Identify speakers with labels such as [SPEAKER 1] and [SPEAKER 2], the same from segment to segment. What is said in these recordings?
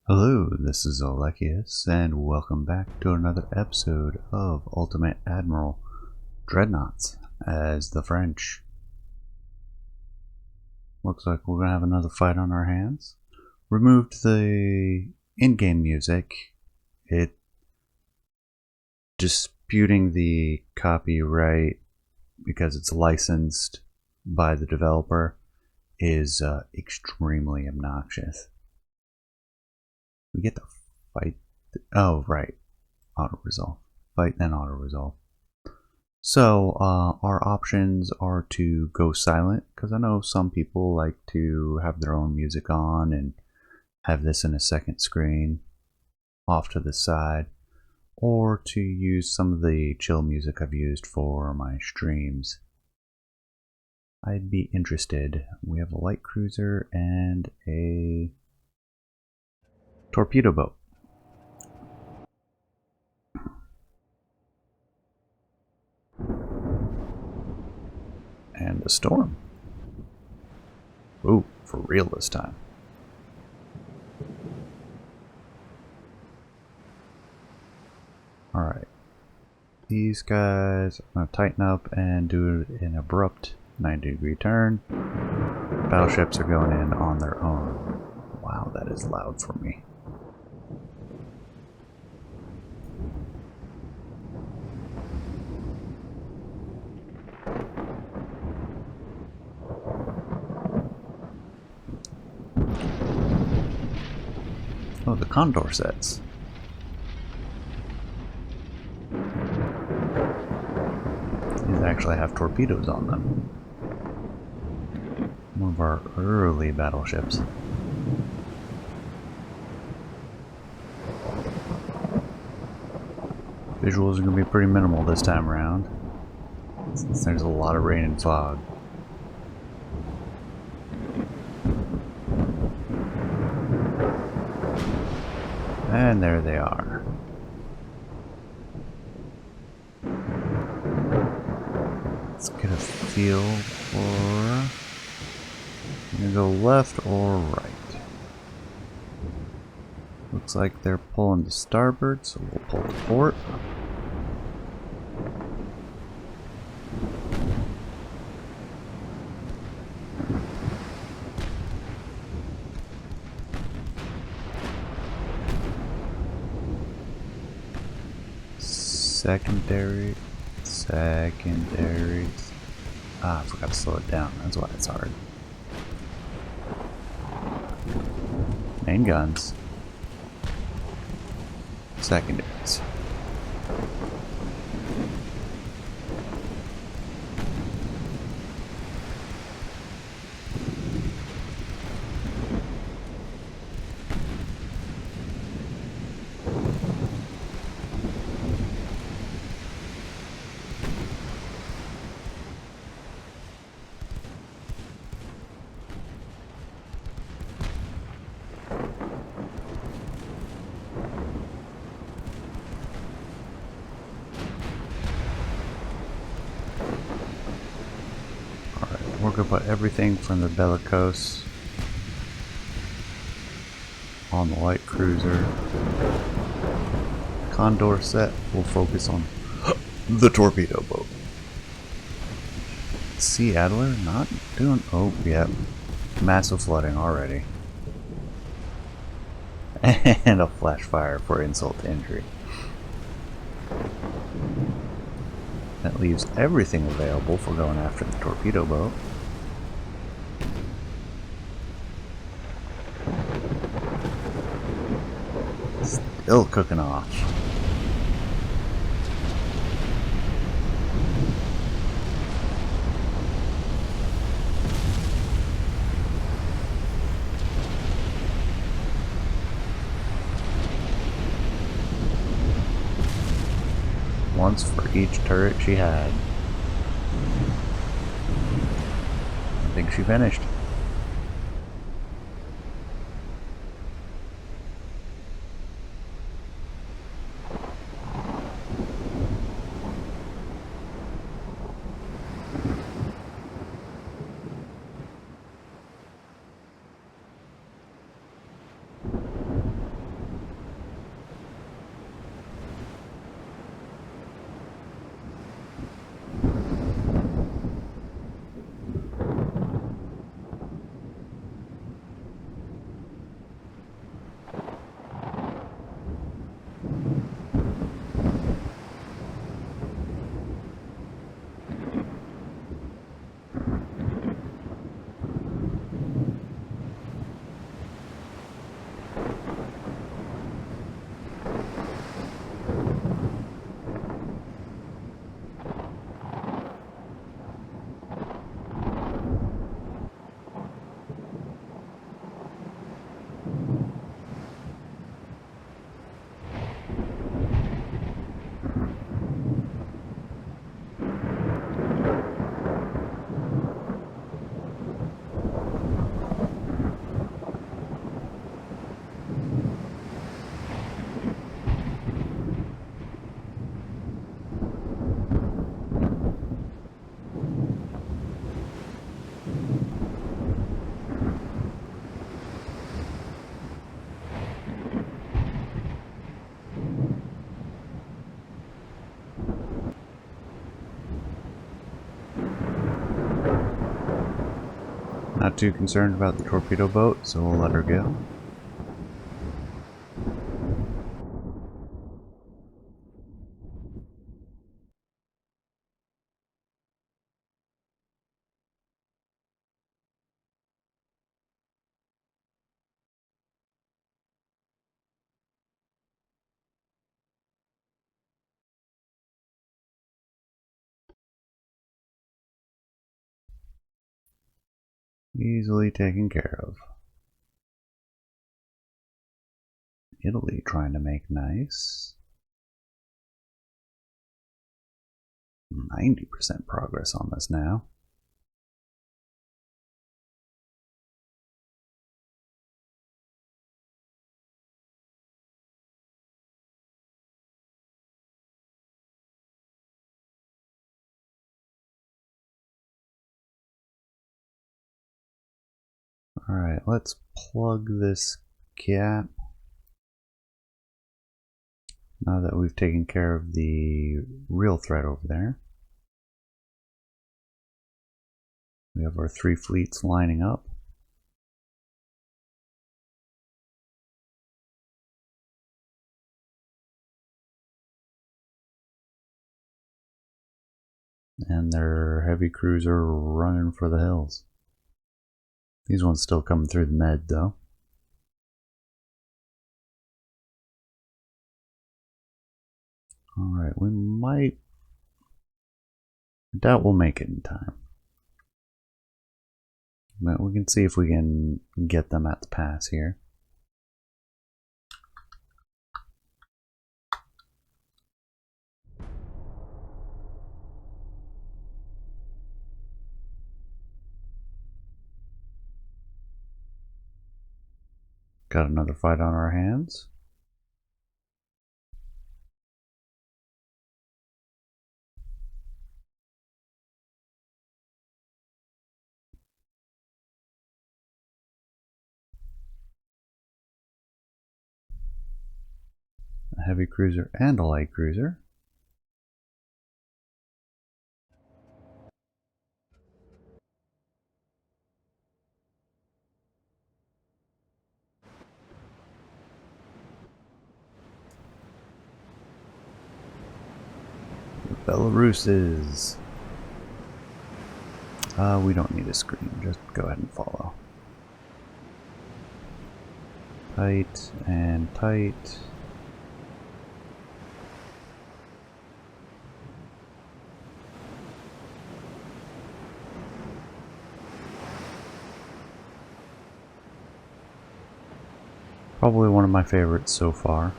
[SPEAKER 1] Hello, this is Alekius, and welcome back to another episode of Ultimate Admiral Dreadnoughts as the French. Looks like we're going to have another fight on our hands. Removed the in-game music. It disputing the copyright because it's licensed by the developer is extremely obnoxious. We get to fight. Oh, right. Auto resolve. Fight, then auto resolve. So, our options are to go silent, because I know some people like to have their own music on and have this in a second screen off to the side, or to use some of the chill music I've used for my streams. I'd be interested. We have a light cruiser and a torpedo boat. And a storm. Ooh, for real this time. Alright. These guys, I'm going to tighten up and do an abrupt 90-degree turn. Battleships are going in on their own. Wow, that is loud for me. Oh, the Condor sets. These actually have torpedoes on them. One of our early battleships. Visuals are going to be pretty minimal this time around, since there's a lot of rain and fog. And there they are. Let's get a feel for... I'm gonna go left or right. Looks like they're pulling to starboard, so we'll pull to port. Secondary. Ah, I forgot to slow it down. That's why it's hard. Main guns. Secondaries. We're going to put everything from the bellicose on the light cruiser. Condor set will focus on the torpedo boat. Sea Adler not doing... Oh, yeah. Massive flooding already. And a flash fire for insult to injury. That leaves everything available for going after the torpedo boat. Still cooking off. Once for each turret she had. I think she finished. Not too concerned about the torpedo boat, so we'll let her go. Easily taken care of. Italy trying to make nice. 90% progress on this now. Alright, let's plug this gap. Now that we've taken care of the real threat over there. We have our 3 fleets lining up. And their heavy cruiser running for the hills. These ones still coming through the med though. Alright, we might... I doubt we'll make it in time. But we can see if we can get them at the pass here. Got another fight on our hands. A heavy cruiser and a light cruiser. Belarus's. We don't need a screen, just go ahead and follow. Tight and tight. Probably one of my favorites so far,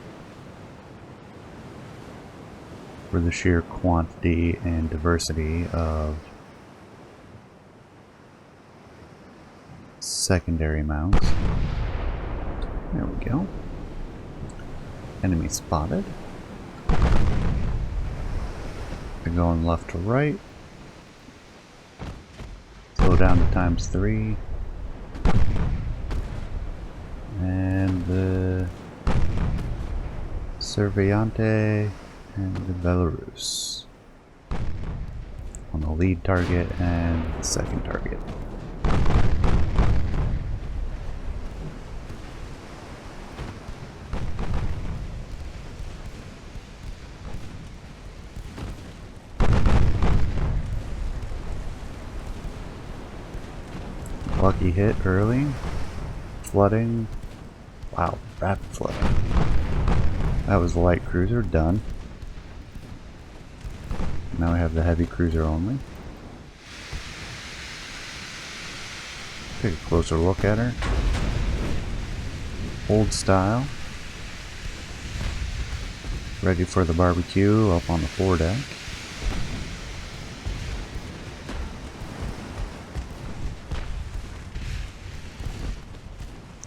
[SPEAKER 1] for the sheer quantity and diversity of secondary mounts. There we go. Enemy spotted. They're going left to right. Slow down to ×3. And the Surveillante and the Belarus on the lead target and the second target. Lucky hit early, flooding, Wow, rapid flow. That was the light cruiser, done. Now we have the heavy cruiser only. Take a closer look at her. Old style. Ready for the barbecue up on the foredeck.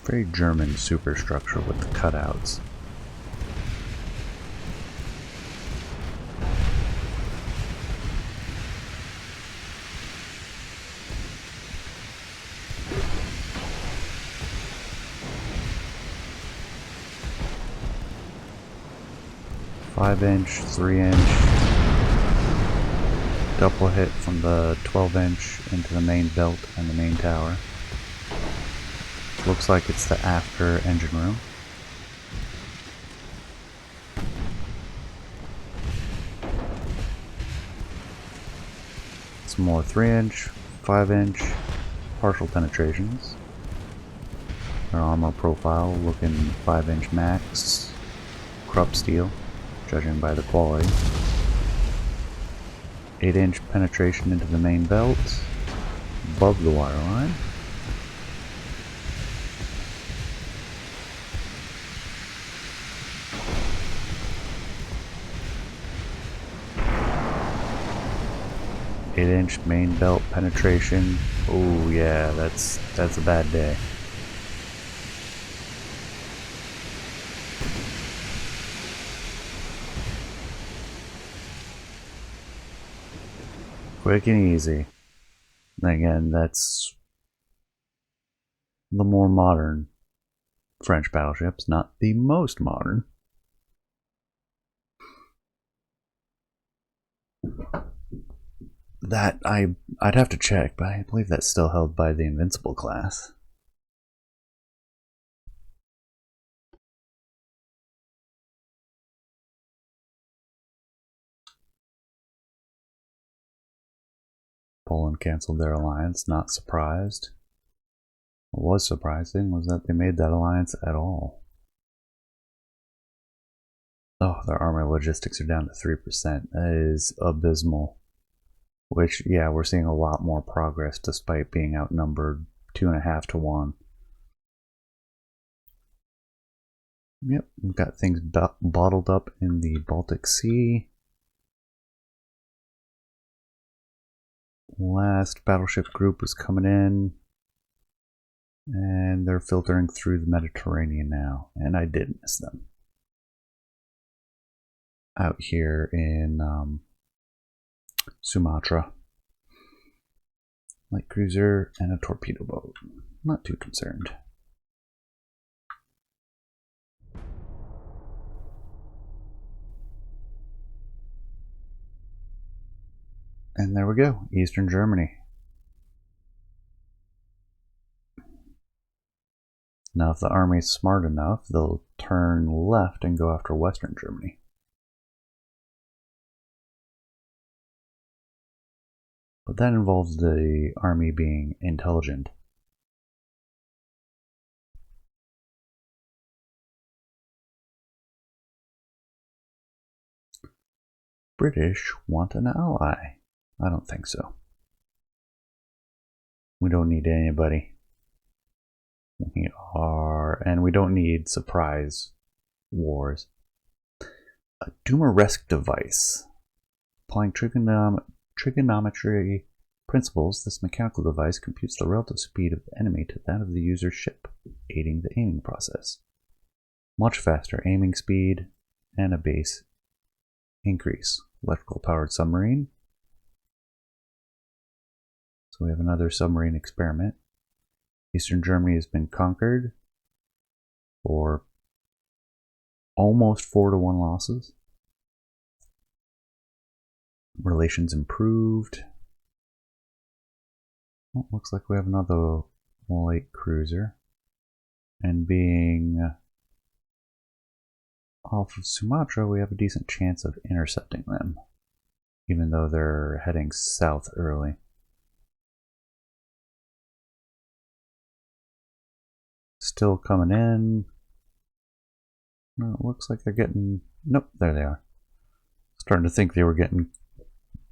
[SPEAKER 1] Very German superstructure with the cutouts. Five-inch, 3-inch, double hit from the 12-inch into the main belt and the main tower. Looks like it's the after engine room. Some more 3-inch, 5-inch, partial penetrations. Their armor profile looking 5-inch max, Krupp steel, judging by the quality. 8-inch penetration into the main belt, above the waterline. Eight-inch main belt penetration. Oh yeah, that's a bad day. Quick and easy. Again, that's the more modern French battleships, not the most modern. That I'd have to check, but I believe that's still held by the Invincible class. Poland canceled their alliance, not surprised. What was surprising was that they made that alliance at all. Oh, their army logistics are down to 3%. That is abysmal. Which, yeah, we're seeing a lot more progress despite being outnumbered 2.5 to 1. Yep, we've got things bottled up in the Baltic Sea. Last battleship group is coming in. And they're filtering through the Mediterranean now. And I did miss them. Out here in Sumatra. Light cruiser and a torpedo boat. Not too concerned. And there we go, Eastern Germany. Now if the army's smart enough, they'll turn left and go after Western Germany. But that involves the army being intelligent. British want an ally. I don't think so. We don't need anybody. And we don't need surprise wars. A Doomer-esque device. Applying trigonometry principles, this mechanical device computes the relative speed of the enemy to that of the user's ship, aiding the aiming process. Much faster aiming speed and a base increase. Electrical powered submarine. So we have another submarine experiment. Eastern Germany has been conquered for almost 4 to 1 losses. Relations improved. Well, looks like we have another light cruiser. And being off of Sumatra, we have a decent chance of intercepting them, even though they're heading south early. Still coming in. No, it looks like they're getting... Nope, there they are. Starting to think they were getting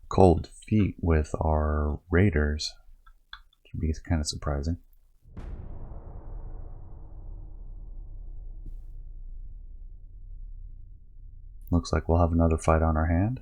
[SPEAKER 1] cold feet with our raiders. Which would be kind of surprising. Looks like we'll have another fight on our hand.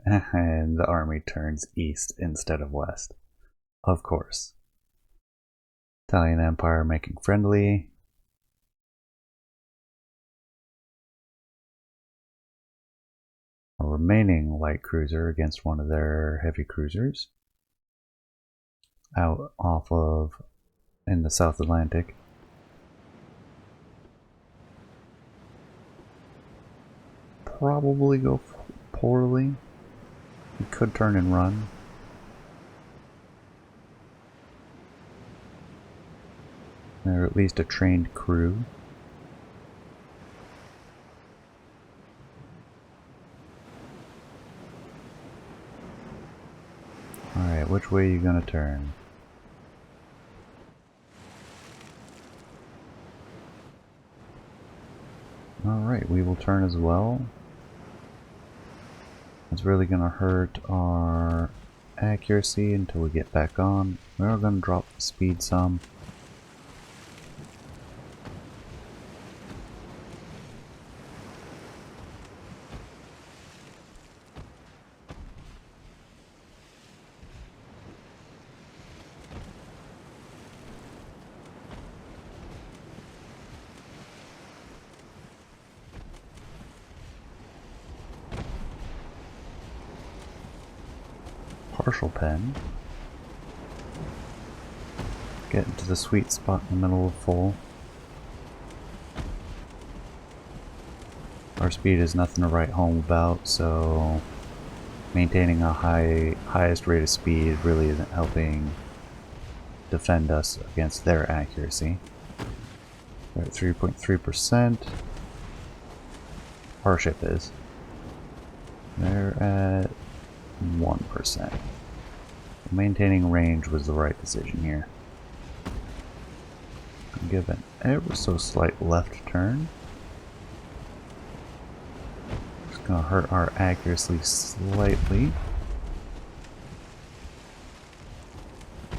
[SPEAKER 1] And the army turns east instead of west. Of course. Italian Empire making friendly. A remaining light cruiser against one of their heavy cruisers. Out off of in the South Atlantic. Probably go poorly. We could turn and run. They're at least a trained crew. Alright, which way are you gonna turn? Alright, we will turn as well. It's really gonna hurt our accuracy until we get back on. We are gonna drop the speed some. Partial pen. Get into the sweet spot in the middle of full. Our speed is nothing to write home about, so maintaining a highest rate of speed really isn't helping defend us against their accuracy. They're at 3.3%. Our ship is. They're at 1%. Maintaining range was the right decision here. Give an ever so slight left turn. It's gonna hurt our accuracy slightly.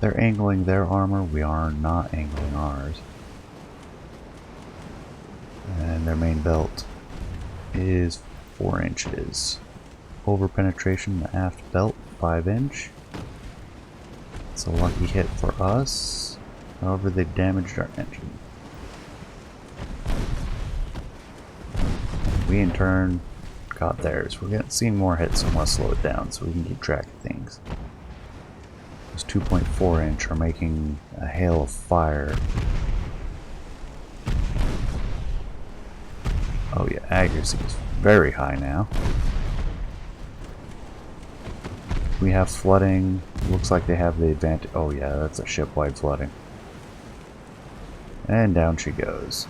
[SPEAKER 1] They're angling their armor, we are not angling ours. And their main belt is 4 inches. Over penetration, the aft belt, 5 inch. It's a lucky hit for us. However, they damaged our engine. We in turn got theirs. We're seeing more hits, so I'm going to slow it down so we can keep track of things. Those 2.4 inch are making a hail of fire. Oh yeah, accuracy is very high now. We have flooding. Looks like they have the advantage. Oh yeah, that's a ship-wide flooding. And down she goes.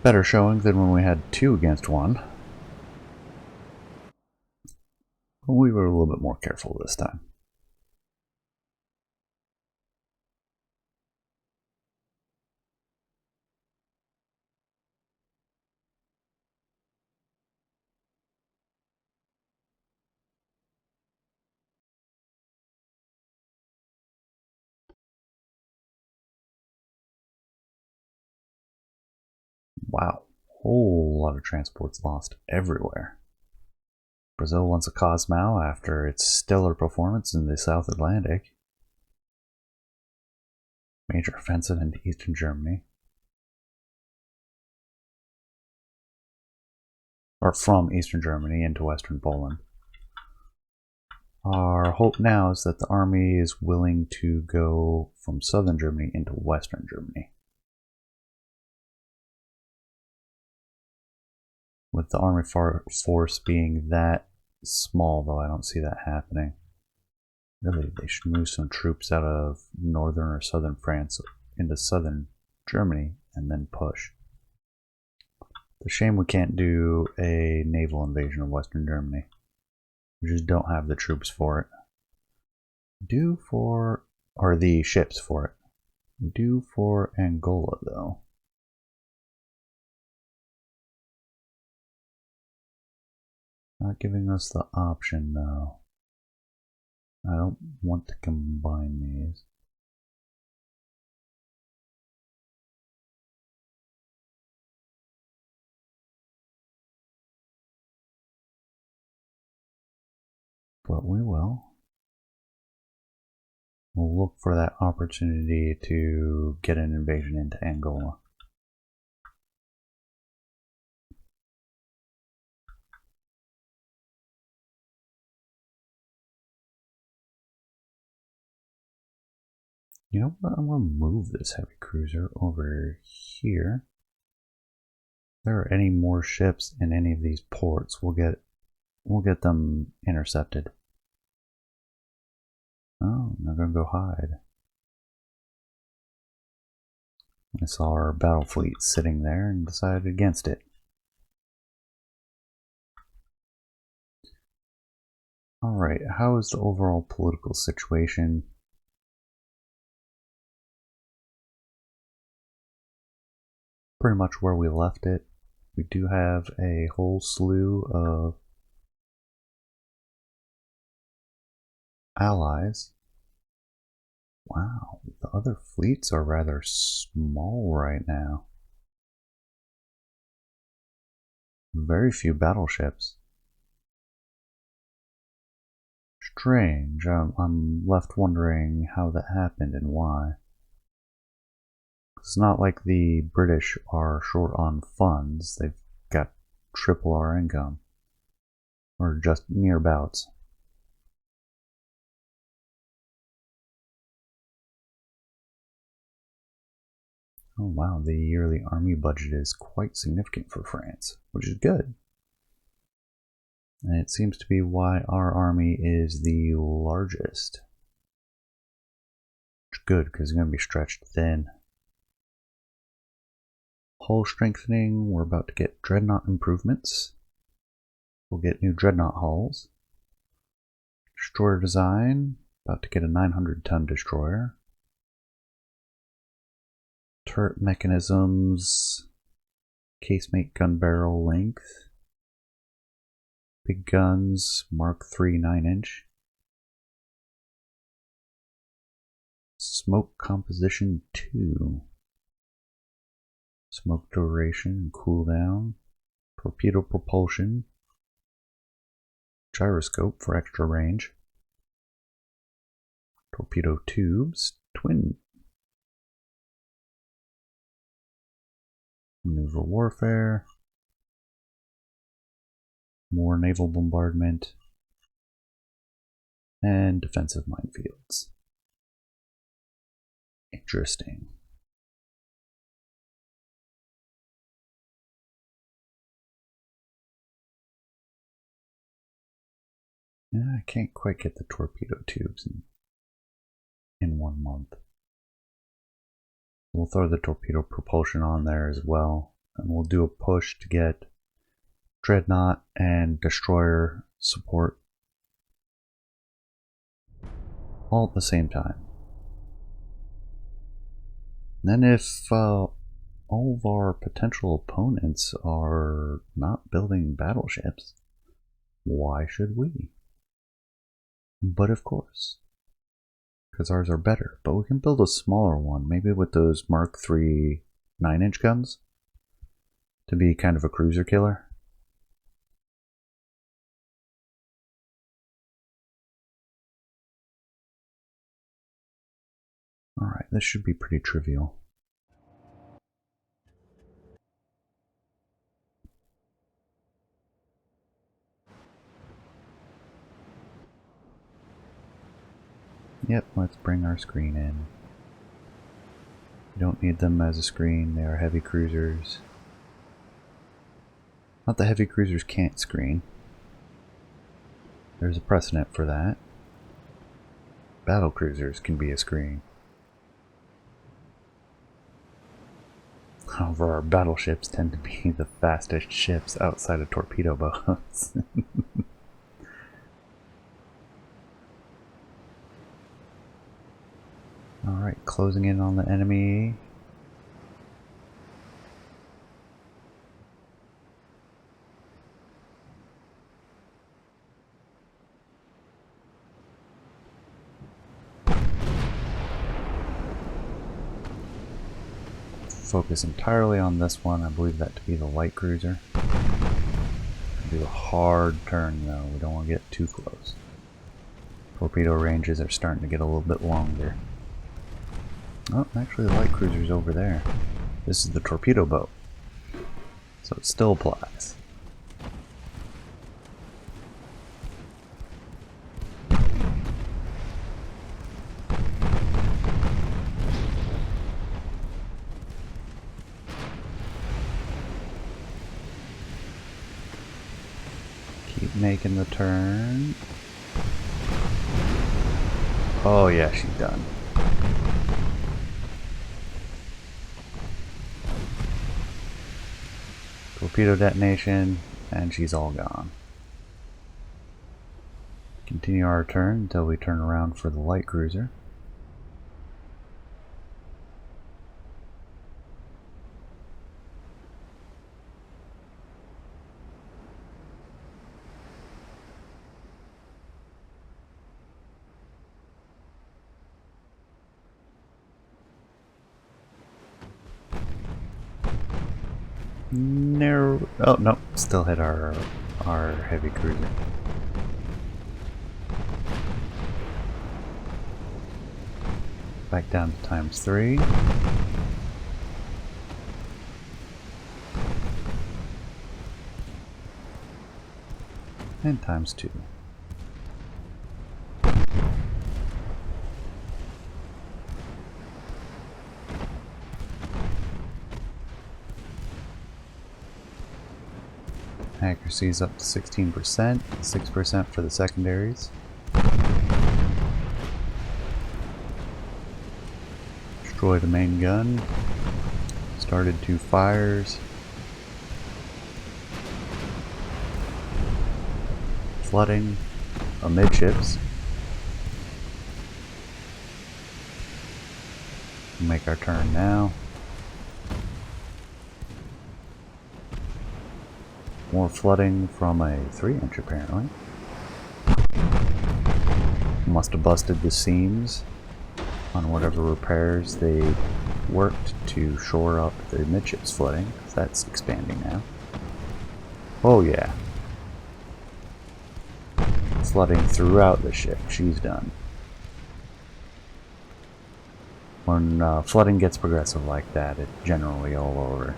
[SPEAKER 1] Better showing than when we had 2 against 1. But we were a little bit more careful this time. Wow, whole lot of transports lost everywhere. Brazil wants a Cosmo after its stellar performance in the South Atlantic. Major offensive into eastern Germany. Or from eastern Germany into western Poland. Our hope now is that the army is willing to go from southern Germany into western Germany. With the army force being that small, though, I don't see that happening. Really, they should move some troops out of northern or southern France into southern Germany and then push. It's a shame we can't do a naval invasion of Western Germany. We just don't have the troops for it. Or the ships for it. We do for Angola, though. Not giving us the option, though. I don't want to combine these. But we will. We'll look for that opportunity to get an invasion into Angola. You know what? I'm going to move this heavy cruiser over here. If there are any more ships in any of these ports, we'll get them intercepted. Oh, they're going to go hide. I saw our battle fleet sitting there and decided against it. Alright, how is the overall political situation? Pretty much where we left it. We do have a whole slew of allies. Wow, the other fleets are rather small right now. Very few battleships. Strange. I'm left wondering how that happened and why. It's not like the British are short on funds. They've got triple our income. Or just nearabouts. Oh wow, the yearly army budget is quite significant for France, which is good. And it seems to be why our army is the largest. Which is good, because it's going to be stretched thin. Hull strengthening, we're about to get Dreadnought improvements. We'll get new Dreadnought hulls. Destroyer design, about to get a 900-ton destroyer. Turret mechanisms, casemate gun barrel length. Big guns, Mark III 9-inch. Smoke composition 2. Smoke duration and cooldown. Torpedo propulsion. Gyroscope for extra range. Torpedo tubes, twin. Maneuver warfare. More naval bombardment. And defensive minefields. Interesting. Yeah, I can't quite get the torpedo tubes in 1 month. We'll throw the torpedo propulsion on there as well, and we'll do a push to get Dreadnought and Destroyer support all at the same time. And then if all of our potential opponents are not building battleships, why should we? But of course, because ours are better. But we can build a smaller one, maybe with those Mark III 9-inch guns, to be kind of a cruiser killer. Alright, this should be pretty trivial. Yep, let's bring our screen in. You don't need them as a screen, they are heavy cruisers. Not that heavy cruisers can't screen. There's a precedent for that. battlecruisers can be a screen. However, our battleships tend to be the fastest ships outside of torpedo boats. Alright, closing in on the enemy. Focus entirely on this one. I believe that to be the light cruiser. Do a hard turn though, we don't want to get too close. Torpedo ranges are starting to get a little bit longer. Oh, actually the light cruiser's over there. This is the torpedo boat, so it still applies. Keep making the turn. Oh yeah, she's done. Torpedo detonation, and she's all gone. Continue our turn until we turn around for the light cruiser. No, oh no, still hit our heavy cruiser. Back down to ×3. And ×2. Accuracy is up to 16%, 6% for the secondaries. Destroy the main gun. Started 2 fires. Flooding amidships. Make our turn now. More flooding from a 3-inch apparently. Must have busted the seams on whatever repairs they worked to shore up the midships flooding. That's expanding now. Oh yeah. Flooding throughout the ship. She's done. When flooding gets progressive like that, it's generally all over.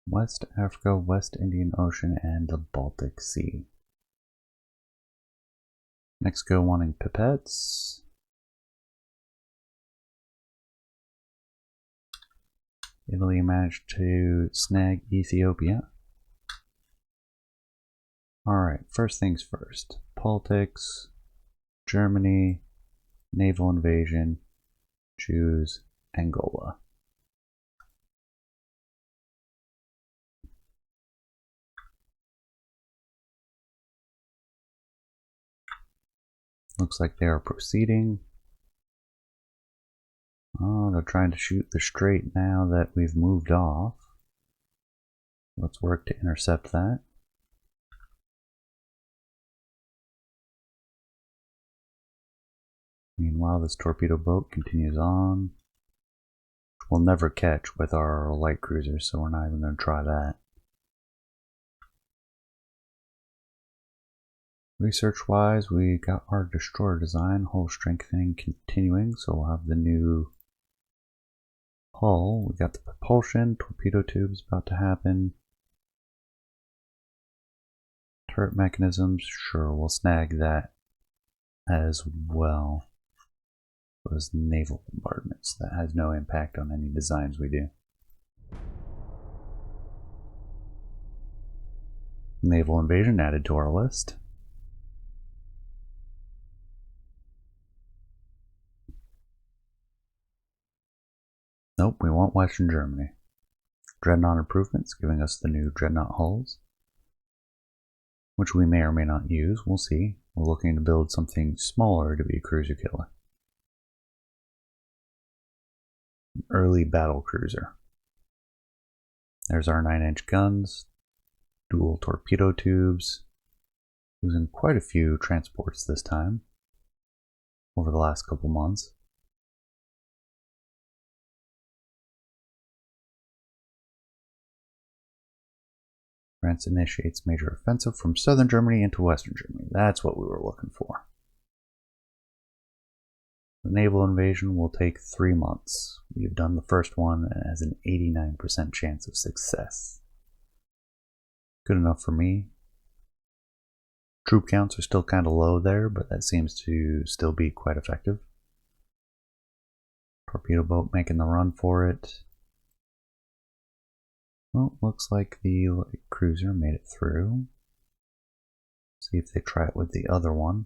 [SPEAKER 1] West Africa, West Indian Ocean, and the Baltic Sea. Mexico wanting pipettes. Italy managed to snag Ethiopia. Alright, first things first. Politics, Germany, naval invasion, choose Angola. Looks like they are proceeding. Oh, they're trying to shoot the strait now that we've moved off. Let's work to intercept that. Meanwhile, this torpedo boat continues on. We'll never catch with our light cruisers, so we're not even going to try that. Research-wise, we got our destroyer design, hull strengthening continuing, so we'll have the new hull. We got the propulsion, torpedo tubes about to happen. Turret mechanisms, sure, we'll snag that as well. Those naval bombardments, that has no impact on any designs we do. Naval invasion added to our list. Nope, we want Western Germany. Dreadnought improvements, giving us the new Dreadnought hulls, which we may or may not use, we'll see. We're looking to build something smaller to be a cruiser killer. An early battle cruiser. There's our 9-inch guns, dual torpedo tubes, using quite a few transports this time over the last couple months. France initiates major offensive from southern Germany into western Germany. That's what we were looking for. The naval invasion will take 3 months. We have done the first one and it has an 89% chance of success. Good enough for me. Troop counts are still kind of low there, but that seems to still be quite effective. Torpedo boat making the run for it. Well, looks like the light cruiser made it through. See if they try it with the other one.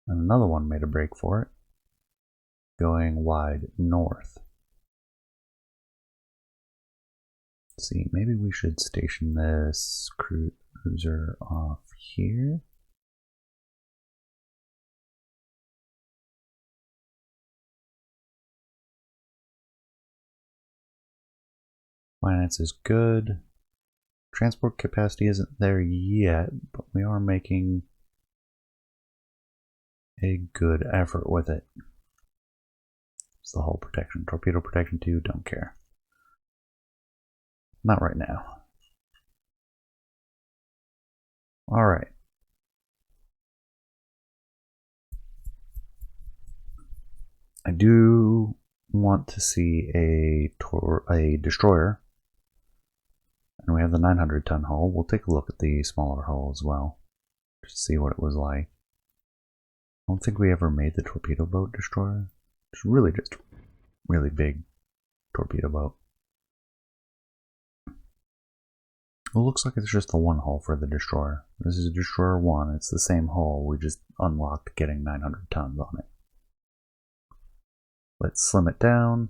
[SPEAKER 1] And another one made a break for it, going wide north. Let's see, maybe we should station this cruiser off here. Finance is good. Transport capacity isn't there yet, but we are making a good effort with it. It's the hull protection. Torpedo protection too, don't care. Not right now. Alright. I do want to see a destroyer. And we have the 900-ton hull. We'll take a look at the smaller hull as well, just to see what it was like. I don't think we ever made the torpedo boat destroyer. It's really just a really big torpedo boat. It looks like it's just the one hull for the destroyer. This is destroyer 1. It's the same hull. We just unlocked getting 900 tons on it. Let's slim it down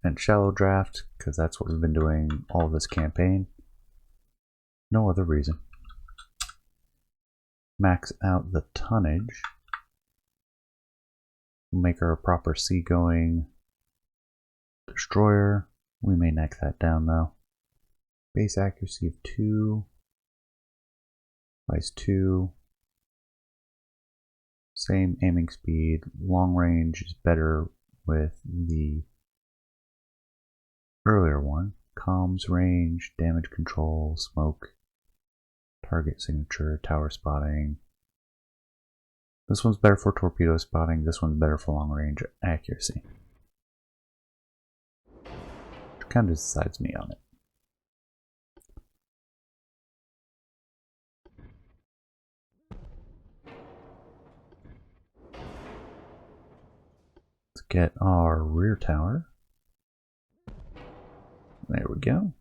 [SPEAKER 1] and shallow draft, because that's what we've been doing all this campaign. No other reason. Max out the tonnage. We'll make her a proper seagoing destroyer. We may neck that down though. Base accuracy of 2. Vice 2. Same aiming speed. Long range is better with the earlier one. Comms range, damage control, smoke, target signature, tower spotting. This one's better for torpedo spotting, this one's better for long range accuracy. Which kind of decides me on it. Let's get our rear tower. There we go.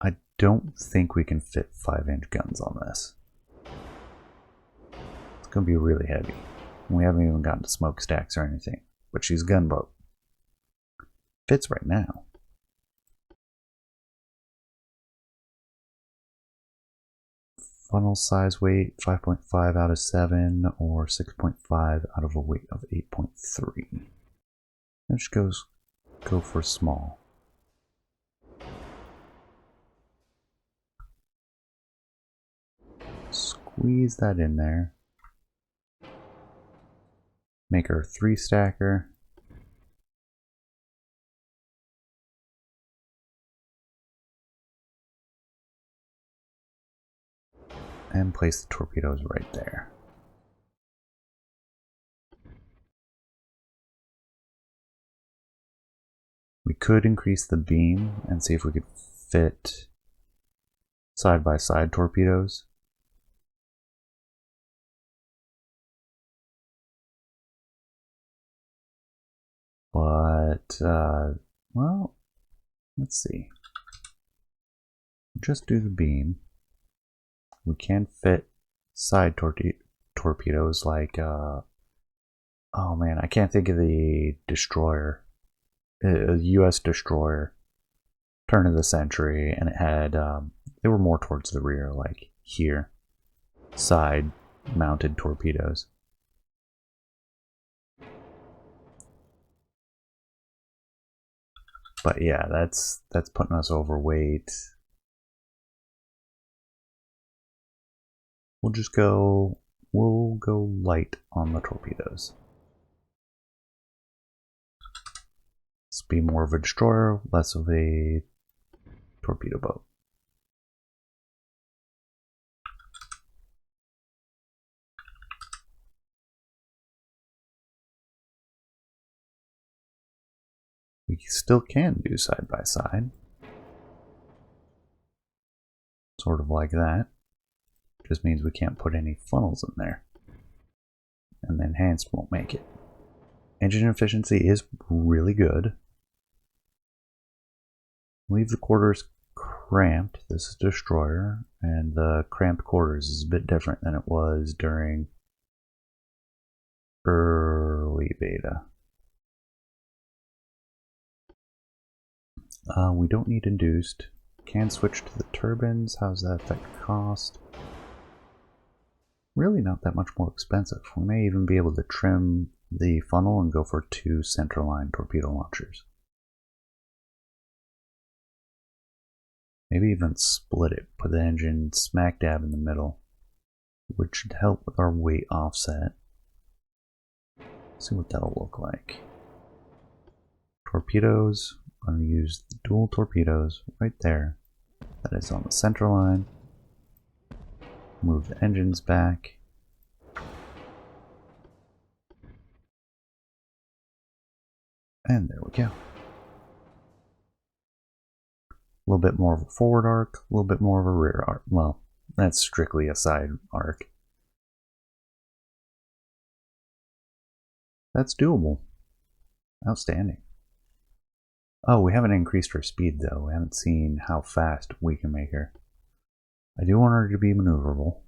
[SPEAKER 1] I don't think we can fit 5-inch guns on this. It's going to be really heavy. We haven't even gotten to smokestacks or anything. But she's a gunboat. Fits right now. Funnel size weight 5.5 out of 7 or 6.5 out of a weight of 8.3. Let's go for small. Squeeze that in there. Make her a 3-stacker. And place the torpedoes right there. We could increase the beam and see if we could fit side-by-side torpedoes. But, well, let's see. Just do the beam. We can fit side torpedoes like, oh man, I can't think of the destroyer. A US destroyer, turn of the century, and it had, they were more towards the rear, like here. Side mounted torpedoes. But yeah, that's putting us overweight. We'll go light on the torpedoes. Let's be more of a destroyer, less of a torpedo boat. We still can do side by side. Sort of like that. Just means we can't put any funnels in there. And the enhanced won't make it. Engine efficiency is really good. Leave the quarters cramped. This is destroyer, and the cramped quarters is a bit different than it was during early beta. We don't need induced. Can switch to the turbines. How does that affect cost? Really not that much more expensive. We may even be able to trim the funnel and go for 2 centerline torpedo launchers. Maybe even split it, put the engine smack dab in the middle, which should help with our weight offset. Let's see what that'll look like. Torpedoes, I'm going to use the dual torpedoes right there. That is on the center line. Move the engines back. And there we go. A little bit more of a forward arc, a little bit more of a rear arc. Well, that's strictly a side arc. That's doable. Outstanding. Oh, we haven't increased her speed though. We haven't seen how fast we can make her. I do want her to be maneuverable.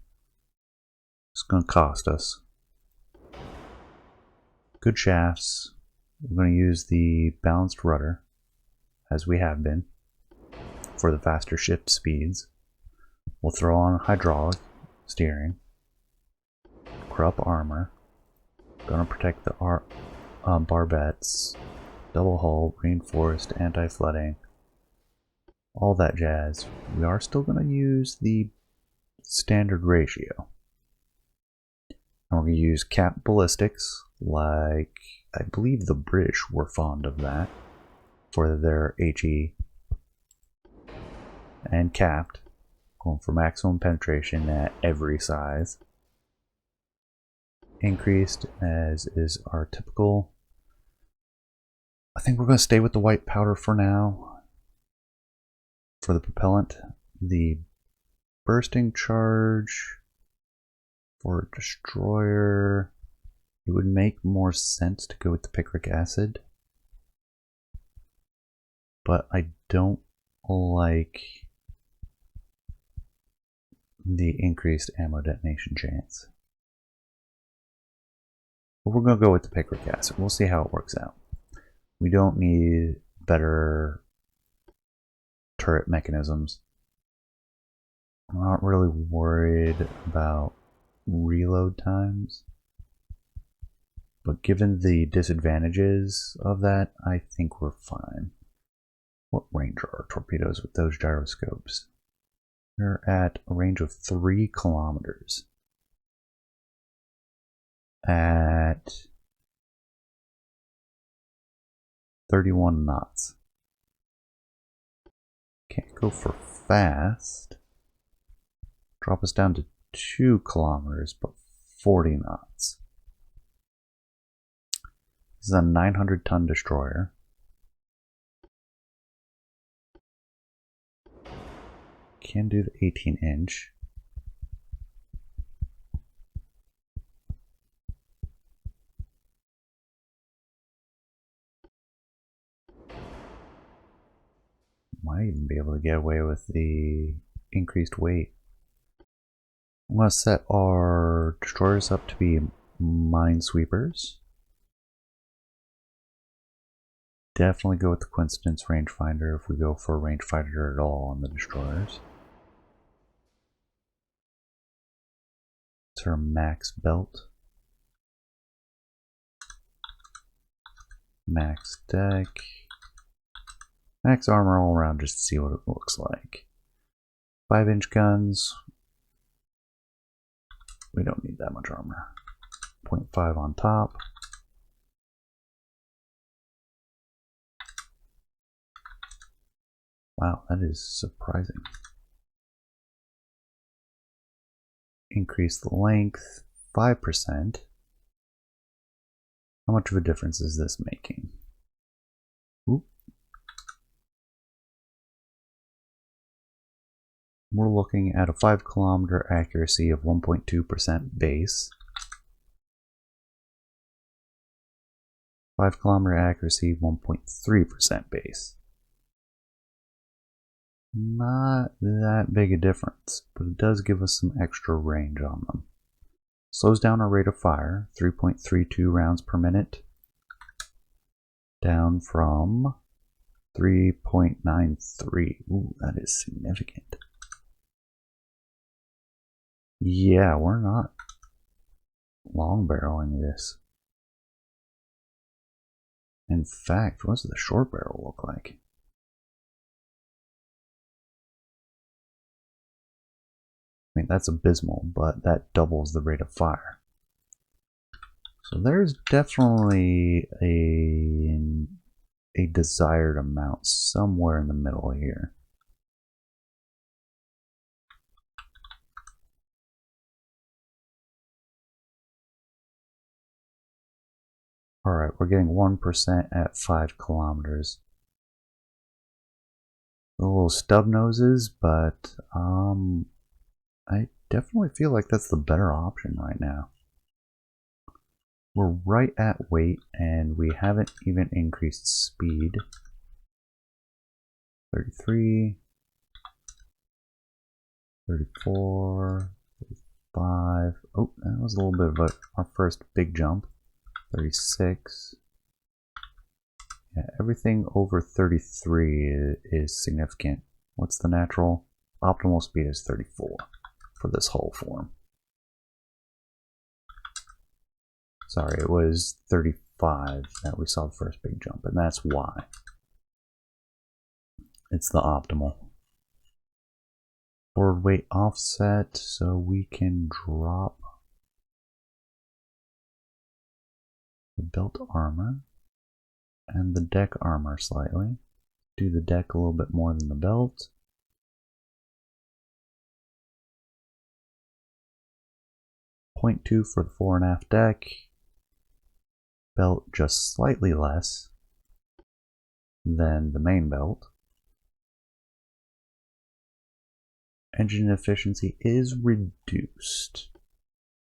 [SPEAKER 1] It's going to cost us. Good shafts. We're going to use the balanced rudder, as we have been, for the faster ship speeds. We'll throw on hydraulic steering. Krupp armor. Going to protect the barbettes. Double hull, reinforced, anti-flooding. All that jazz. We are still going to use the standard ratio. And we're going to use cap ballistics, like I believe the British were fond of that for their HE. And capped, going for maximum penetration at every size. Increased, as is our typical. I think we're going to stay with the white powder for now. For the propellant, the bursting charge for a destroyer, it would make more sense to go with the picric acid, but I don't like the increased ammo detonation chance. But we're going to go with the picric acid. We'll see how it works out. We don't need better turret mechanisms. I'm not really worried about reload times, but given the disadvantages of that, I think we're fine. What range are our torpedoes with those gyroscopes? They're at a range of 3 kilometers at 31 knots. Can't go for fast. Drop us down to 2 kilometers, but 40 knots. This is a 900-ton destroyer. Can do the 18-inch. Might even be able to get away with the increased weight. I'm going to set our destroyers up to be minesweepers. Definitely go with the coincidence rangefinder if we go for a rangefinder at all on the destroyers. It's our max belt. Max deck. Max armor all around just to see what it looks like. 5-inch guns. We don't need that much armor. 0.5 on top. Wow, that is surprising. Increase the length 5%. How much of a difference is this making? Oop. We're looking at a 5 kilometer accuracy of 1.2% base. 5 kilometer accuracy, 1.3% base. Not that big a difference, but it does give us some extra range on them. Slows down our rate of fire, 3.32 rounds per minute, down from 3.93. Ooh, that is significant. Yeah, we're not long barreling this. In fact, what does the short barrel look like? I mean, that's abysmal, but that doubles the rate of fire. So there's definitely a desired amount somewhere in the middle here. Alright, we're getting 1% at 5 kilometers. A little stub noses, but I definitely feel like that's the better option right now. We're right at weight, and we haven't even increased speed. 33, 34, 35. Oh, that was a little bit of our first big jump. 36. Yeah, everything over 33 is significant. What's the natural? Optimal speed is 34 for this hull form. Sorry, it was 35 that we saw the first big jump, and that's why. It's the optimal. Forward weight offset, so we can drop the belt armor and the deck armor slightly. Do the deck a little bit more than the belt. .2 for the fore and aft deck. Belt just slightly less than the main belt. Engine efficiency is reduced.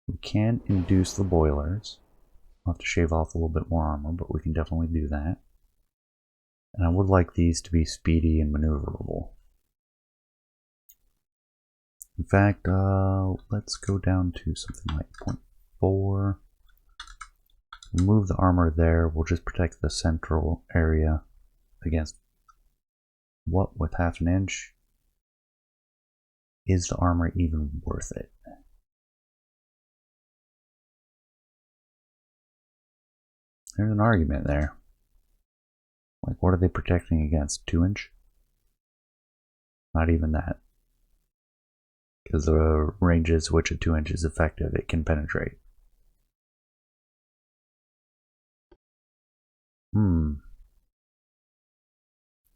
[SPEAKER 1] We can induce the boilers. I'll have to shave off a little bit more armor, but we can definitely do that. And I would like these to be speedy and maneuverable. In fact, let's go down to something like 0.4. Remove the armor there. We'll just protect the central area against what with half an inch? Is the armor even worth it? There's an argument there. Like, what are they protecting against? 2-inch? Not even that. Because the ranges which a 2-inch is effective, it can penetrate.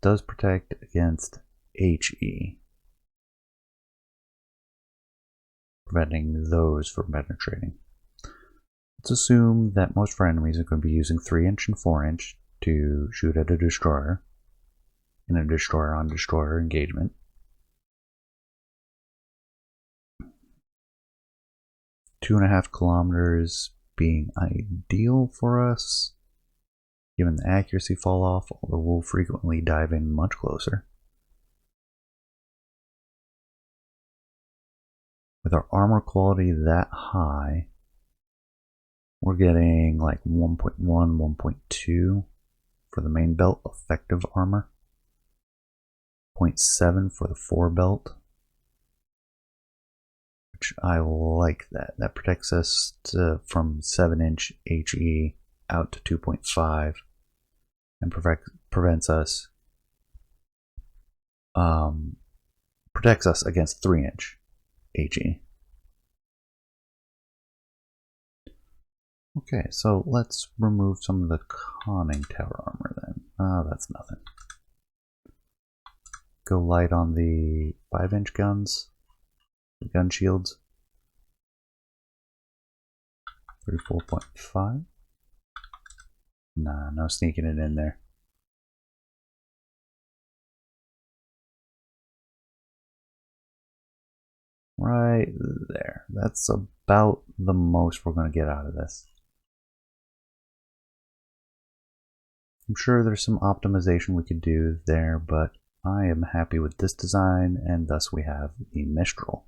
[SPEAKER 1] Does protect against HE. preventing those from penetrating. Let's assume that most of our enemies are going to be using 3-inch and 4-inch to shoot at a destroyer in a destroyer-on-destroyer engagement. Two 2.5 kilometers being ideal for us, given the accuracy fall off, although we'll frequently dive in much closer. With our armor quality that high, we're getting like 1.1, 1.2 for the main belt effective armor, 0.7 for the forebelt, which I like that. That protects us from 7-inch HE out to 2.5 and prevents us, protects us against 3-inch HE. Okay, so let's remove some of the conning tower armor then. Oh, that's nothing. Go light on the 5-inch guns, the gun shields. 34.5. Nah, no sneaking it in there. Right there. That's about the most we're going to get out of this. I'm sure there's some optimization we could do there, but I am happy with this design, and thus we have the Mistral.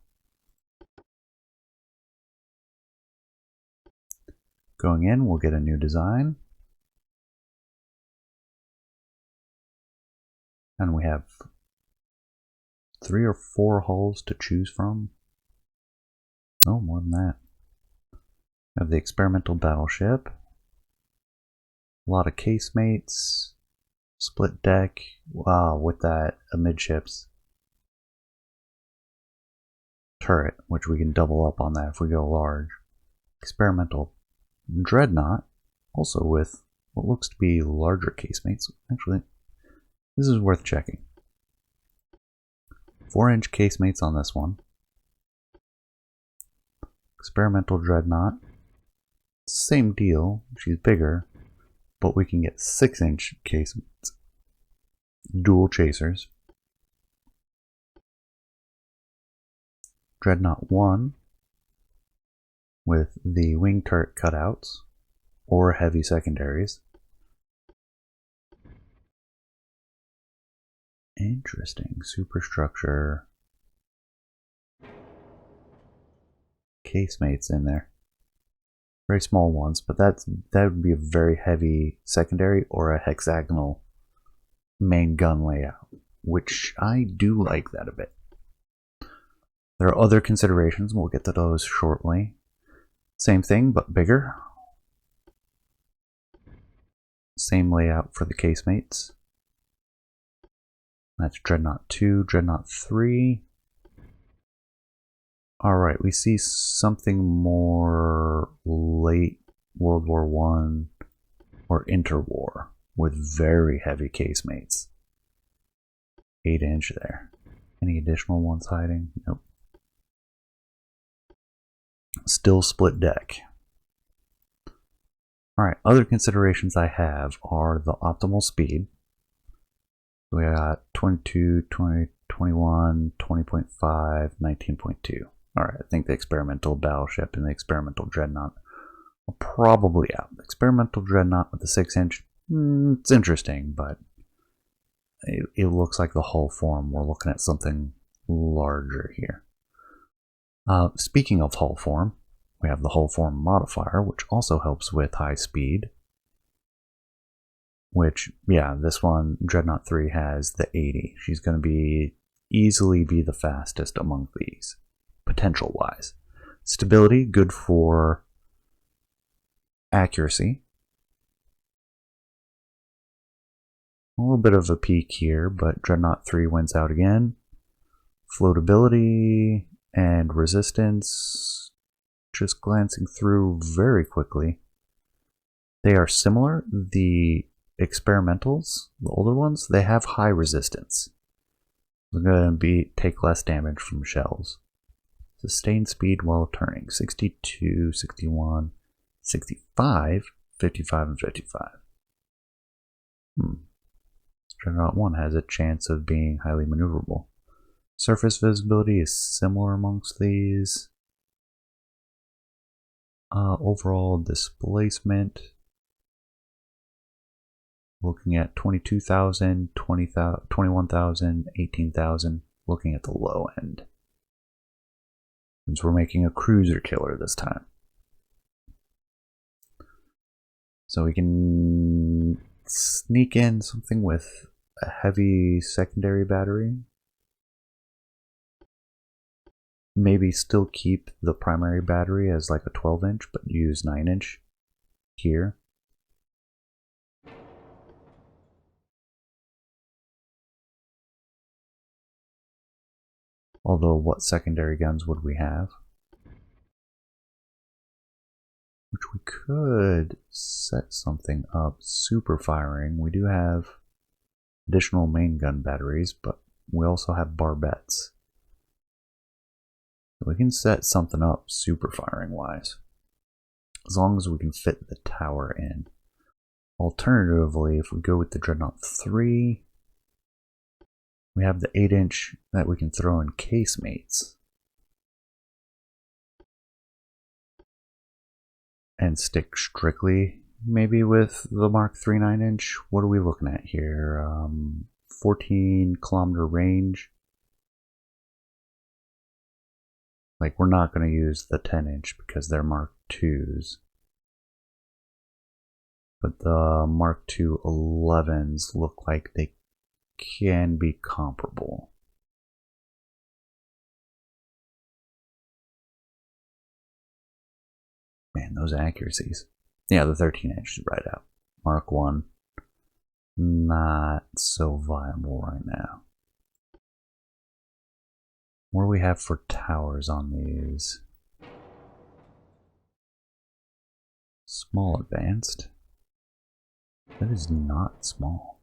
[SPEAKER 1] Going in, we'll get a new design. And we have 3 or 4 hulls to choose from. Oh, more than that. We have the experimental battleship. A lot of casemates. Split deck. Wow, with that amidships turret, which we can double up on that if we go large. Experimental Dreadnought, also with what looks to be larger casemates. Actually, this is worth checking. 4-inch casemates on this one. Experimental Dreadnought. Same deal, she's bigger, but we can get 6-inch casemates. Dual chasers. Dreadnought 1 with the wing turret cutouts or heavy secondaries. Interesting. Superstructure. Casemates in there. Very small ones, but that would be a very heavy secondary or a hexagonal main gun layout, which I do like that a bit. There are other considerations, we'll get to those shortly. Same thing, but bigger. Same layout for the casemates. That's Dreadnought 2, Dreadnought 3. Alright, we see something more late World War I or interwar with very heavy casemates. 8-inch there. Any additional ones hiding? Nope. Still split deck. Alright, other considerations I have are the optimal speed. We got 22, 20, 21, 20.5, 19.2. Alright, I think the experimental battleship and the experimental dreadnought are probably out. The experimental dreadnought with the 6-inch, it's interesting, but it looks like the hull form. We're looking at something larger here. Speaking of hull form, we have the hull form modifier, which also helps with high speed. Which, yeah, this one, Dreadnought 3, has the 80. She's going to easily be the fastest among these, potential-wise. Stability, good for accuracy. A little bit of a peak here, but Dreadnought 3 wins out again. Floatability and resistance, just glancing through very quickly. They are similar. The experimentals, the older ones, they have high resistance. They're going to take less damage from shells. Sustained speed while turning. 62, 61, 65, 55, and 55. Dreadnought 1 has a chance of being highly maneuverable. Surface visibility is similar amongst these. Overall displacement, looking at 22,000, 20,000, 21,000, 18,000, looking at the low end. Since we're making a cruiser killer this time. So we can sneak in something with a heavy secondary battery. Maybe still keep the primary battery as like a 12-inch, but use 9-inch here. Although, what secondary guns would we have? Which we could set something up super firing. We do have additional main gun batteries, but we also have barbettes. We can set something up super firing wise, as long as we can fit the tower in. Alternatively, if we go with the Dreadnought 3, we have the 8-inch that we can throw in casemates and stick strictly maybe with the Mark 3 9-inch. What are we looking at here? 14-kilometer range. Like, we're not going to use the 10-inch because they're Mark 2s. But the Mark 2 11s look like they can be comparable. Man, those accuracies. Yeah, the 13-inch is right out. Mark 1, not so viable right now. What do we have for towers on these? Small advanced. That is not small.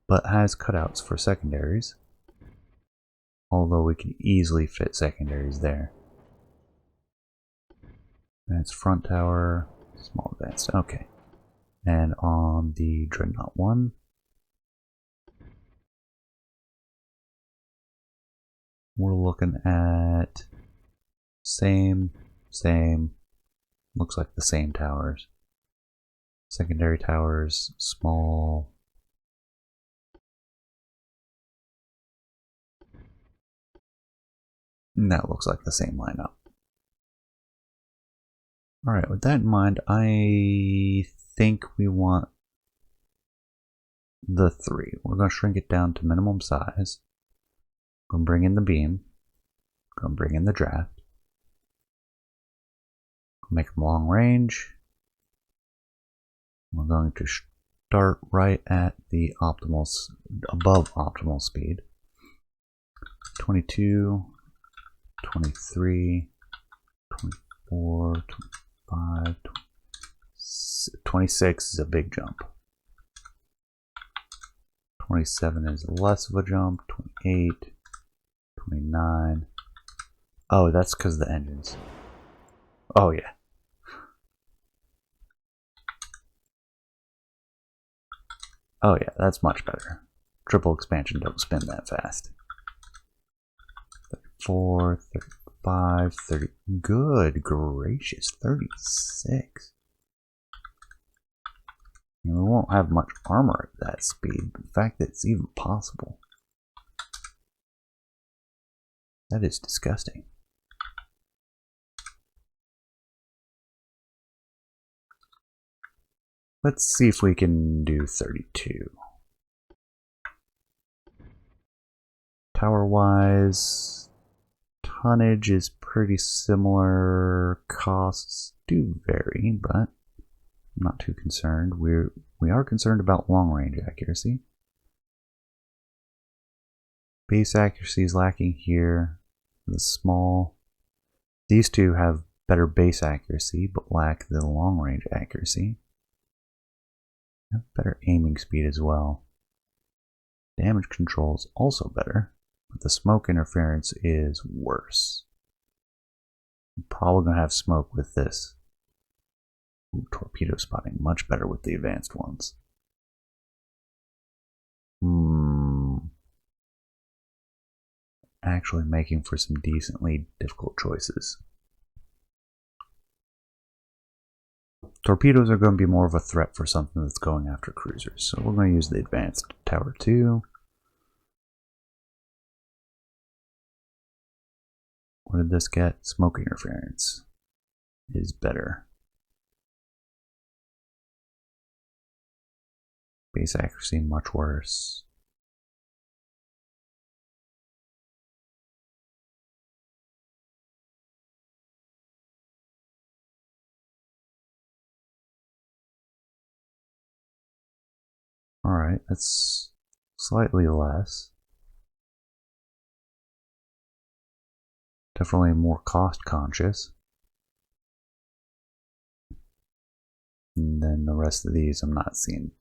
[SPEAKER 1] But has cutouts for secondaries. Although we can easily fit secondaries there. That's front tower, small advanced. Okay. And on the Dreadnought 1, we're looking at same, looks like the same towers. Secondary towers, small. And that looks like the same lineup. Alright, with that in mind, I think we want the 3. We're going to shrink it down to minimum size. Going to bring in the beam. Going to bring in the draft. Make them long range. We're going to start right at the optimal, above optimal speed. 22, 23, 24, 25, 26 is a big jump. 27 is less of a jump. 28, 29. Oh, that's because of the engines. Oh, yeah. Oh, yeah, that's much better. Triple expansion don't spin that fast. 34, 35, 30. Good gracious, 36. And we won't have much armor at that speed, but the fact that it's even possible. That is disgusting. Let's see if we can do 32. Tower-wise, tonnage is pretty similar. Costs do vary, but I'm not too concerned. We are concerned about long-range accuracy. Base accuracy is lacking here. The small. These two have better base accuracy, but lack the long-range accuracy. Have better aiming speed as well. Damage control is also better. but the smoke interference is worse. I'm probably going to have smoke with this. Ooh, torpedo spotting, much better with the advanced ones. Actually making for some decently difficult choices. Torpedoes are going to be more of a threat for something that's going after cruisers, so we're going to use the advanced tower 2. What did this get? Smoke interference is better. Base accuracy much worse. Alright, that's slightly less. Definitely more cost conscious. And then the rest of these I'm not seeing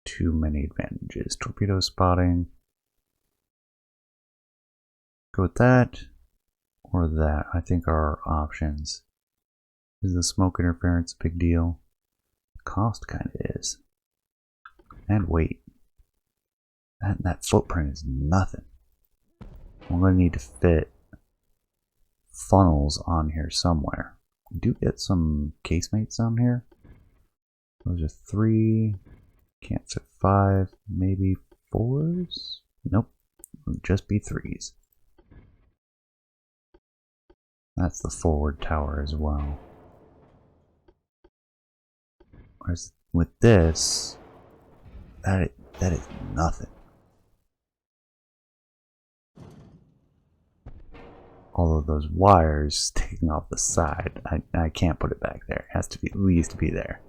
[SPEAKER 1] too many advantages. Torpedo spotting. Go with that or that. I think are our options. Is the smoke interference a big deal? Cost kind of is. And weight. That footprint is nothing. I'm going to need to fit funnels on here somewhere. We do get some casemates on here. Those are 3. Can't fit 5. Maybe 4s? Nope. It'll just be 3s. That's the forward tower as well. Whereas with this, that is nothing. All of those wires sticking off the side, I can't put it back there. It has to be at least be there.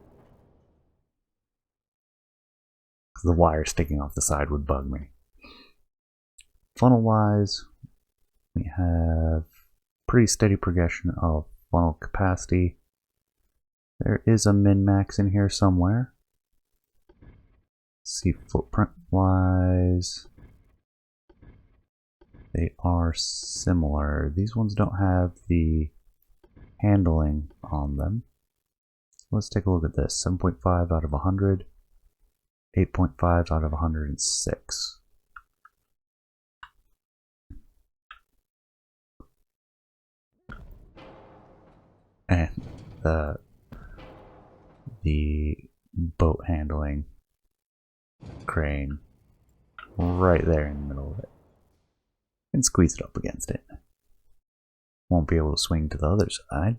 [SPEAKER 1] Because the wire sticking off the side would bug me. Funnel wise, we have pretty steady progression of funnel capacity. There is a min-max in here somewhere. Let's see, footprint wise, they are similar. These ones don't have the handling on them. Let's take a look at this. 7.5 out of 100, 8.5 out of 106. And the boat handling crane right there in the middle of it. And squeeze it up against it. Won't be able to swing to the other side.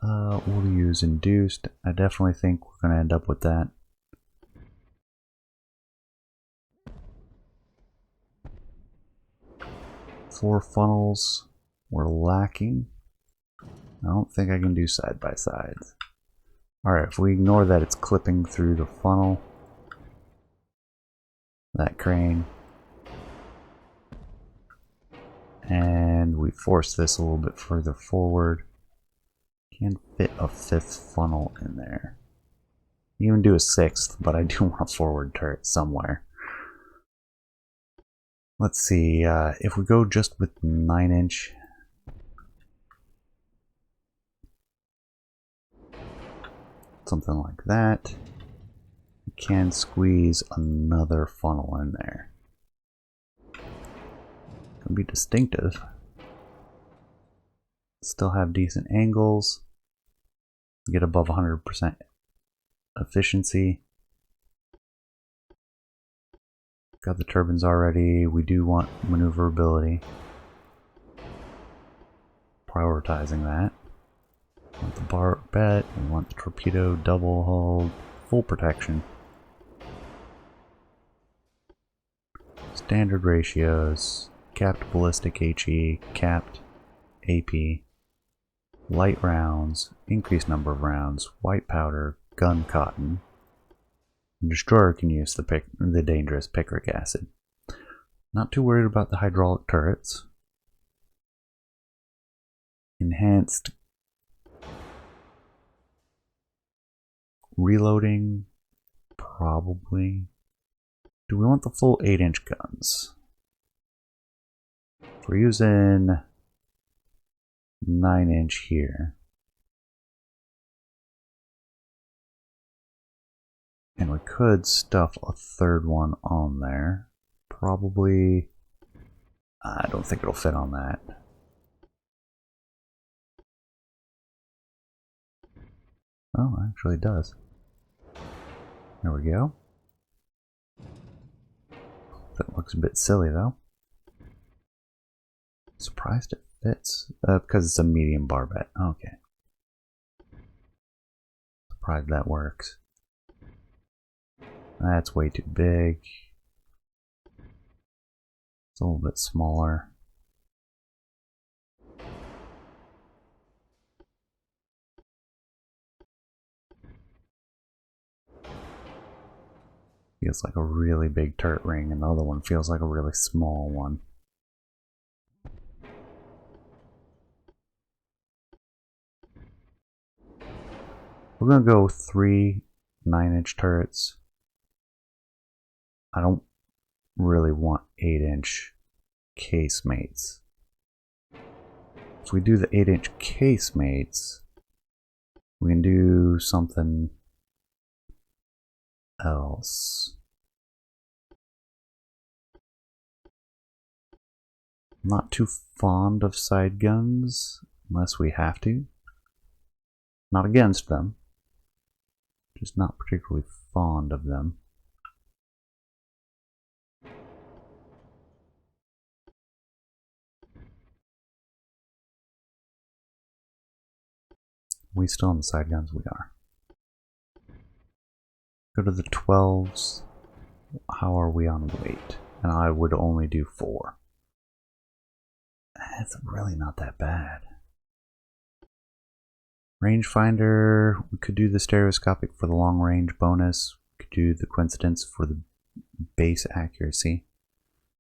[SPEAKER 1] We'll use induced. I definitely think we're going to end up with that. Four funnels we're lacking. I don't think I can do side by sides. Alright, if we ignore that it's clipping through the funnel, that crane, and we force this a little bit further forward, can fit a 5th funnel in there. Even do a 6th, but I do want a forward turret somewhere. Let's see, if we go just with 9-inch, something like that, we can squeeze another funnel in there. Gonna be distinctive. Still have decent angles. Get above 100% efficiency. Got the turbines already. We do want maneuverability. Prioritizing that. Want the barbette. We want the torpedo double hull, full protection. Standard ratios. Capped ballistic HE. Capped AP. Light rounds. Increased number of rounds. White powder. Gun cotton. Destroyer can use the dangerous picric acid. Not too worried about the hydraulic turrets. Enhanced reloading, probably. Do we want the full 8-inch guns? If we're using 9-inch here, and we could stuff a third one on there. Probably, I don't think it'll fit on that. Oh, actually it does. There we go. That looks a bit silly though. Surprised it fits. Because it's a medium barbette. Okay. Surprised that works. That's way too big. It's a little bit smaller. Feels like a really big turret ring, and the other one feels like a really small one. We're gonna go 3 9-inch turrets. I don't really want 8-inch casemates. If we do the 8-inch casemates, we can do something else. I'm not too fond of side guns unless we have to. Not against them, just not particularly fond of them. We still on the side guns? We are. Go to the 12s. How are we on weight? And I would only do 4. That's really not that bad. Rangefinder, we could do the stereoscopic for the long range bonus. We could do the coincidence for the base accuracy.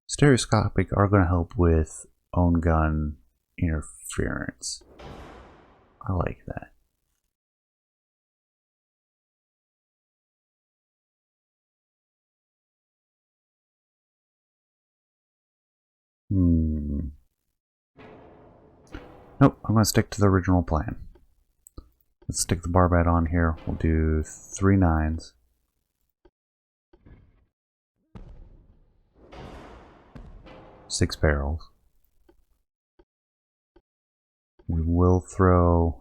[SPEAKER 1] Stereoscopic are going to help with own gun interference. I like that. Nope, I'm going to stick to the original plan. Let's stick the barbette on here. We'll do 3 9s. Six barrels. We will throw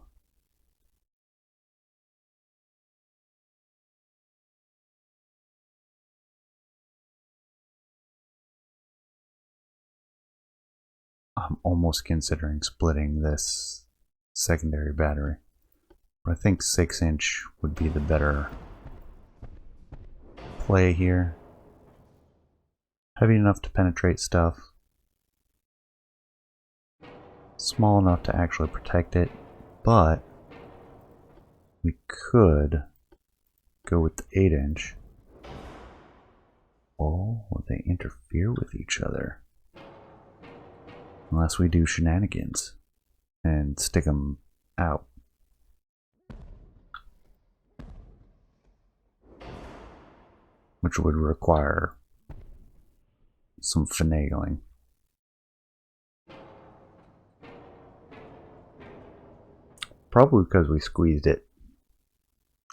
[SPEAKER 1] I'm almost considering splitting this secondary battery, but I think 6-inch would be the better play here. Heavy enough to penetrate stuff, small enough to actually protect it, but we could go with the 8-inch. Oh, will they interfere with each other? Unless we do shenanigans and stick them out. Which would require some finagling. Probably because we squeezed it,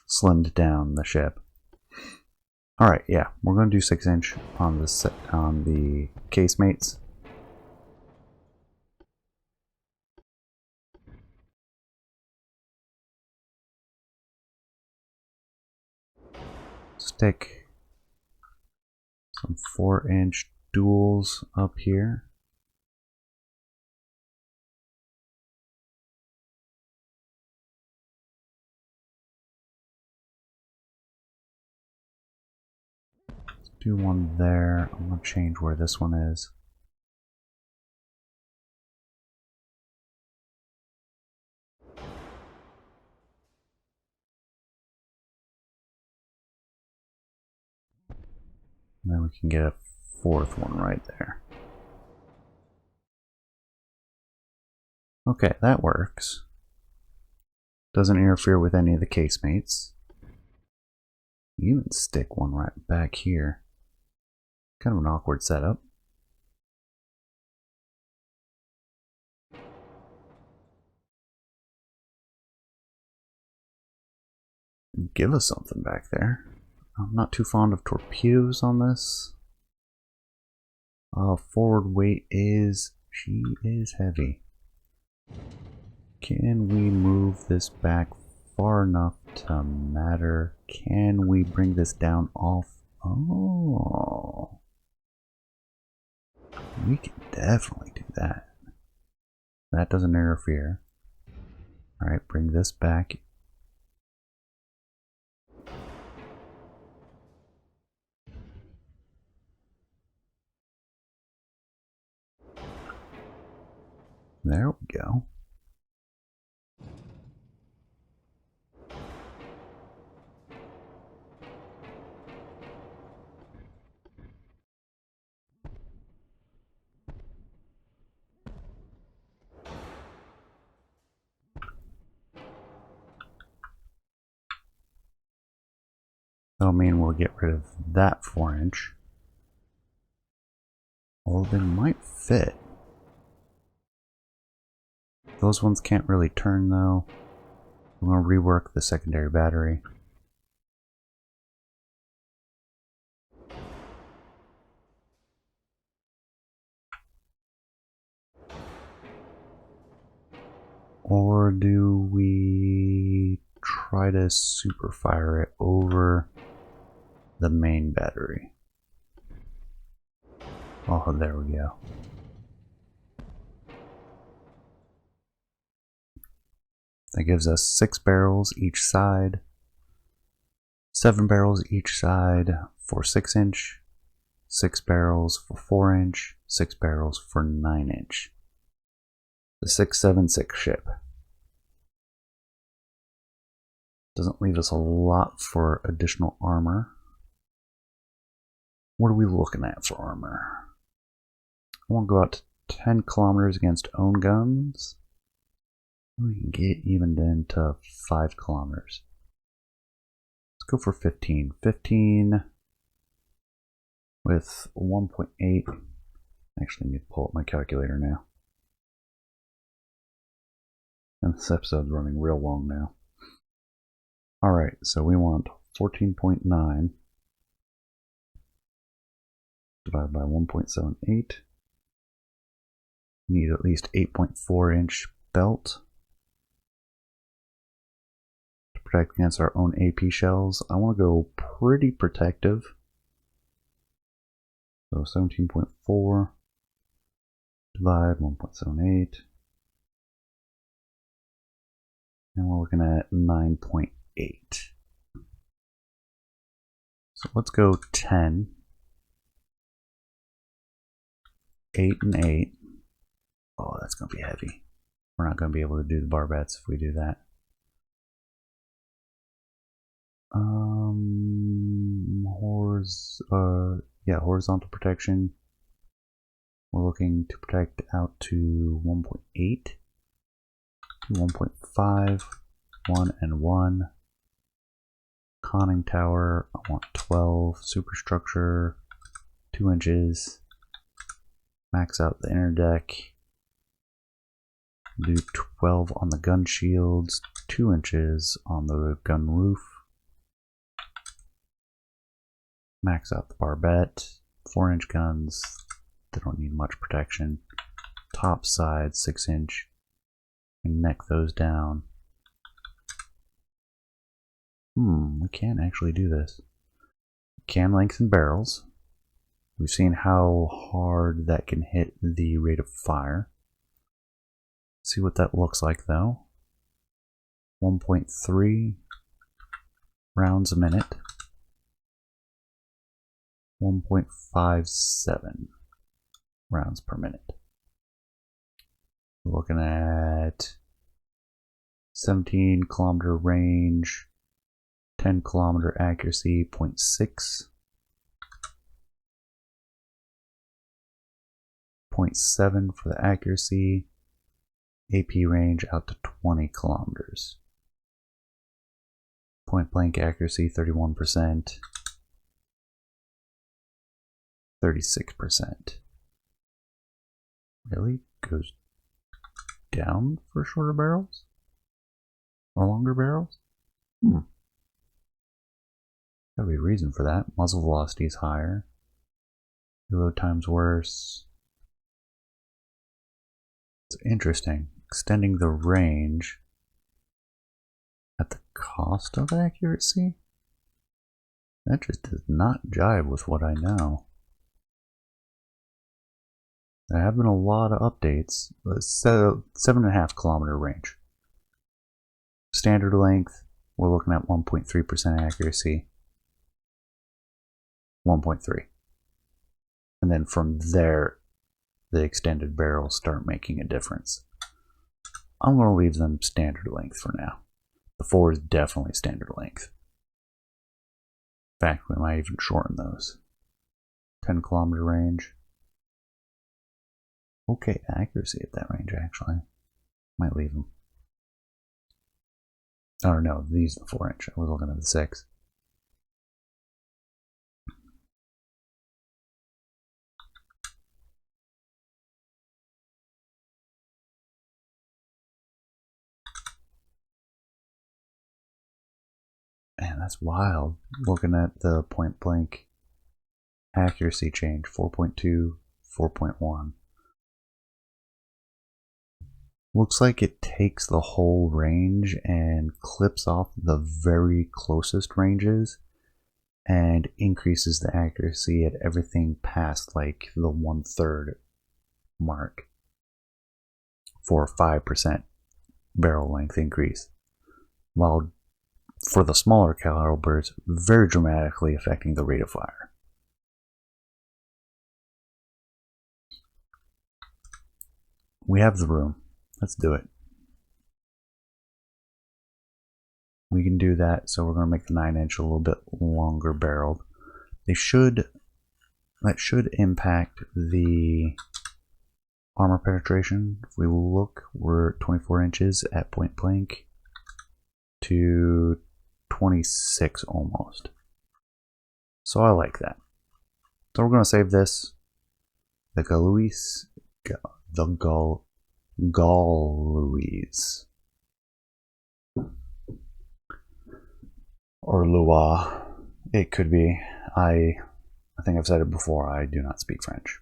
[SPEAKER 1] slimmed down the ship. Alright, yeah, we're going to do 6-inch on the casemates. Stick some 4-inch duals up here. Let's do one there. I'm going to change where this one is. And then we can get a 4th one right there. Okay, that works. Doesn't interfere with any of the casemates. You even stick one right back here. Kind of an awkward setup. Give us something back there. I'm not too fond of torpedoes on this. Forward weight is... she is heavy. Can we move this back far enough to matter? Can we bring this down off? Oh. We can definitely do that. That doesn't interfere. Alright, bring this back. There we go. That'll mean we'll get rid of that 4-inch. Well, they might fit. Those ones can't really turn though. I'm going to rework the secondary battery. Or do we try to super fire it over the main battery? Oh, there we go. That gives us 6 barrels each side, 7 barrels each side for 6-inch, 6 barrels for 4-inch, 6 barrels for 9-inch. The 676 ship. Doesn't leave us a lot for additional armor. What are we looking at for armor? I want to go out to 10 kilometers against own guns. We can get even into 5 kilometers. Let's go for 15. 15 with 1.8. Actually, I need to pull up my calculator now. And this episode's running real long now. Alright, so we want 14.9 divided by 1.78. Need at least 8.4-inch belt to protect against our own AP shells. I want to go pretty protective. So 17.4 divide 1.78. And we're looking at 9.8. So let's go 10. 8 and 8. Oh, that's going to be heavy. We're not going to be able to do the barbettes if we do that. Horizontal protection. We're looking to protect out to 1.8, 1.5, 1 and 1. Conning tower, I want 12. Superstructure, 2 inches. Max out the inner deck. Do 12 on the gun shields, 2 inches on the gun roof. Max out the barbette, 4-inch guns, they don't need much protection. Top side, 6-inch, and neck those down. We can actually do this. Can lengthen barrels. We've seen how hard that can hit the rate of fire. See what that looks like though. 1.3 rounds a minute. 1.57 rounds per minute. We're looking at 17 kilometer range, 10 kilometer accuracy, 0.6. 0.7 for the accuracy. AP range out to 20 kilometers. Point blank accuracy 31%. 36%. Really? Goes down for shorter barrels? Or longer barrels? Gotta be a reason for that. Muzzle velocity is higher. Reload time's worse. It's interesting. Extending the range at the cost of accuracy? That just does not jive with what I know. There have been a lot of updates. So 7.5 kilometer range. Standard length, we're looking at 1.3% accuracy. 1.3. And then from there, the extended barrels start making a difference. I'm going to leave them standard length for now. The 4 is definitely standard length. In fact, we might even shorten those. 10 kilometer range. Okay, accuracy at that range actually. Might leave them. Oh no, these are the 4-inch. I was looking at the 6. Man, that's wild. Looking at the point blank accuracy change, 4.2, 4.1. Looks like it takes the whole range and clips off the very closest ranges and increases the accuracy at everything past like the 1/3 mark for a 5% barrel length increase. While for the smaller calibers, very dramatically affecting the rate of fire. We have the room. Let's do it. We can do that, so we're going to make the 9-inch a little bit longer barreled. That should impact the armor penetration. If we look, we're 24 inches at point blank to 26 almost. So I like that. So we're going to save this. The Gauloise, or Loire, it could be. I think I've said it before, I do not speak French.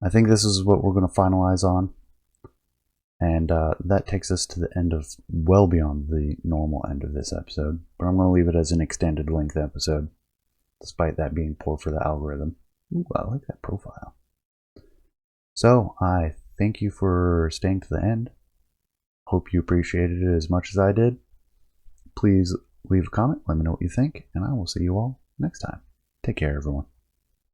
[SPEAKER 1] I think this is what we're going to finalize on. And that takes us to the end of, well beyond the normal end of this episode. But I'm going to leave it as an extended length episode, despite that being poor for the algorithm. Ooh, I like that profile. So I thank you for staying to the end. Hope you appreciated it as much as I did. Please leave a comment, let me know what you think, and I will see you all next time. Take care, everyone.